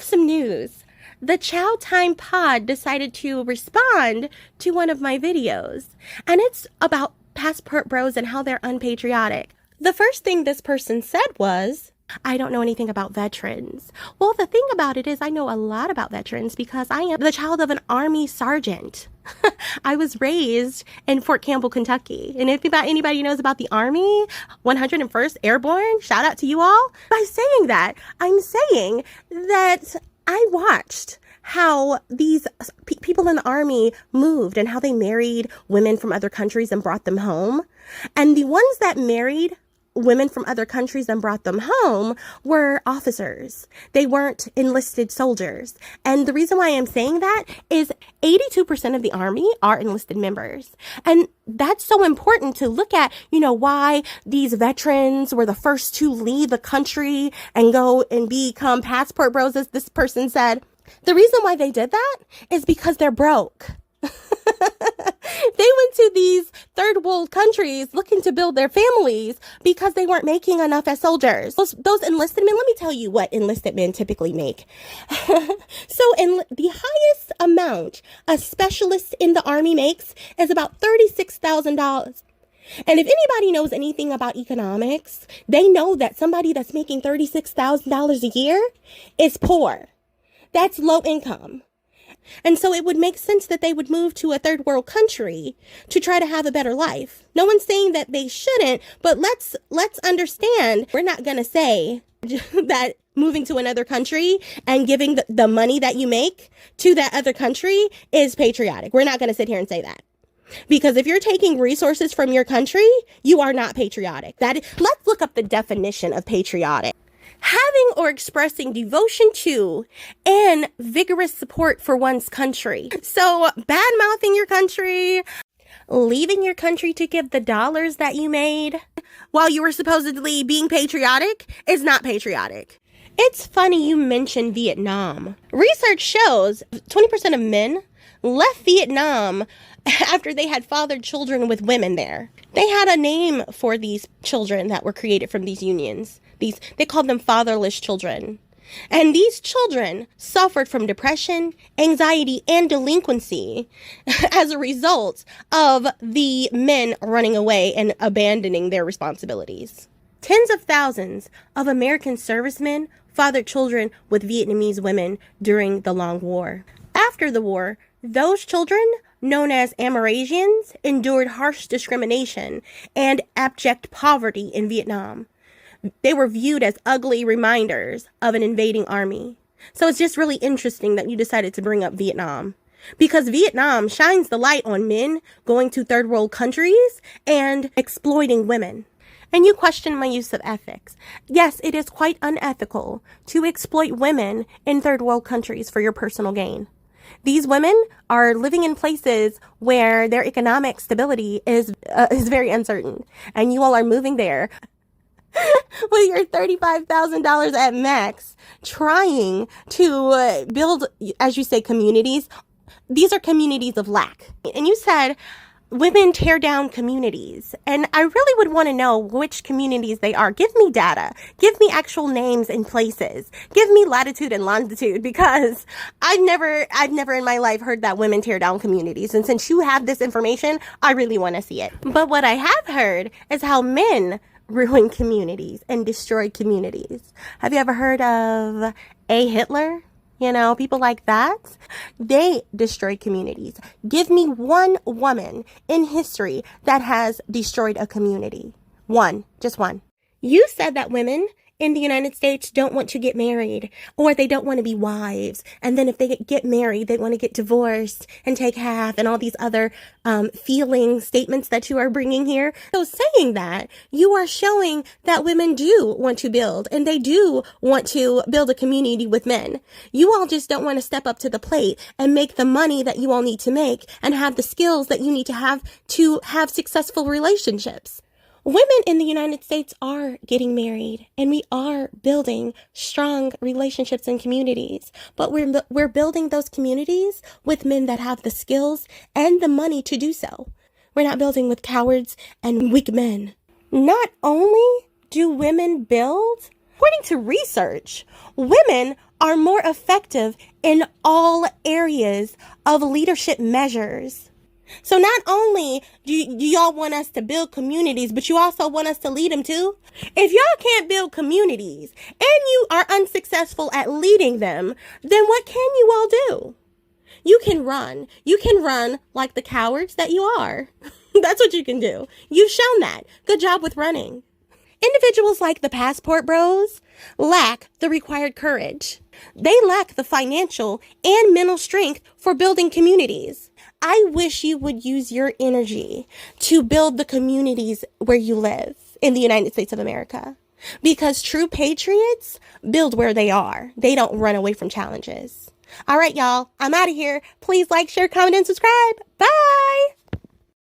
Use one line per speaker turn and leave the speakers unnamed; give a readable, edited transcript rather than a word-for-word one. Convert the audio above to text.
some news. The Chow Time Pod decided to respond to one of my videos, and it's about passport bros and how they're unpatriotic. The first thing this person said was, I don't know anything about veterans. Well, the thing about it is I know a lot about veterans because I am the child of an Army sergeant. I was raised in Fort Campbell, Kentucky. And if anybody knows about the Army, 101st Airborne, shout out to you all. By saying that, I'm saying that I watched how these people in the Army moved and how they married women from other countries and brought them home. And the ones that married women from other countries and brought them home were officers. They weren't enlisted soldiers. And the reason why I'm saying that is 82% of the Army are enlisted members. And that's so important to look at, why these veterans were the first to leave the country and go and become passport bros, as this person said. The reason why they did that is because they're broke. They went to these third world countries looking to build their families because they weren't making enough as soldiers. Those enlisted men, let me tell you what enlisted men typically make. So the highest amount a specialist in the Army makes is about $36,000. And if anybody knows anything about economics, they know that somebody that's making $36,000 a year is poor. That's low income. And so it would make sense that they would move to a third world country to try to have a better life. No one's saying that they shouldn't, but let's understand, we're not going to say that moving to another country and giving the money that you make to that other country is patriotic. We're not going to sit here and say that. Because if you're taking resources from your country, you are not patriotic. Let's look up the definition of patriotic. Having or expressing devotion to and vigorous support for one's country. So bad-mouthing your country, leaving your country to give the dollars that you made while you were supposedly being patriotic is not patriotic. It's funny you mentioned Vietnam. Research shows 20% of men left Vietnam after they had fathered children with women there. They had a name for these children that were created from these unions. They called them fatherless children. And these children suffered from depression, anxiety, and delinquency as a result of the men running away and abandoning their responsibilities. Tens of thousands of American servicemen fathered children with Vietnamese women during the Long War. After the war, those children, known as Amerasians, endured harsh discrimination and abject poverty in Vietnam. They were viewed as ugly reminders of an invading army. So it's just really interesting that you decided to bring up Vietnam. Because Vietnam shines the light on men going to third world countries and exploiting women. And you question my use of ethics. Yes, it is quite unethical to exploit women in third world countries for your personal gain. These women are living in places where their economic stability is very uncertain. And you all are moving there with your $35,000 at max, trying to build, as you say, communities. These are communities of lack. And you said women tear down communities. And I really would want to know which communities they are. Give me data. Give me actual names and places. Give me latitude and longitude, because I've never in my life heard that women tear down communities. And since you have this information, I really want to see it. But what I have heard is how men ruin communities and destroy communities. Have you ever heard of A. Hitler? People like that. They destroy communities. Give me one woman in history that has destroyed a community. One. Just one. You said that women in the United States don't want to get married, or they don't want to be wives. And then if they get married, they want to get divorced and take half, and all these other feeling statements that you are bringing here. So saying that, you are showing that women do want to build, and they do want to build a community with men. You all just don't want to step up to the plate and make the money that you all need to make and have the skills that you need to have successful relationships. Women in the United States are getting married, and we are building strong relationships and communities, but we're building those communities with men that have the skills and the money to do so. We're not building with cowards and weak men. Not only do women build, according to research, women are more effective in all areas of leadership measures. So not only do y'all want us to build communities, but you also want us to lead them too? If y'all can't build communities and you are unsuccessful at leading them, then what can you all do? You can run. You can run like the cowards that you are. That's what you can do. You've shown that. Good job with running. Individuals like the passport bros lack the required courage. They lack the financial and mental strength for building communities. I wish you would use your energy to build the communities where you live in the United States of America. Because true patriots build where they are. They don't run away from challenges. All right, y'all. I'm out of here. Please like, share, comment, and subscribe. Bye.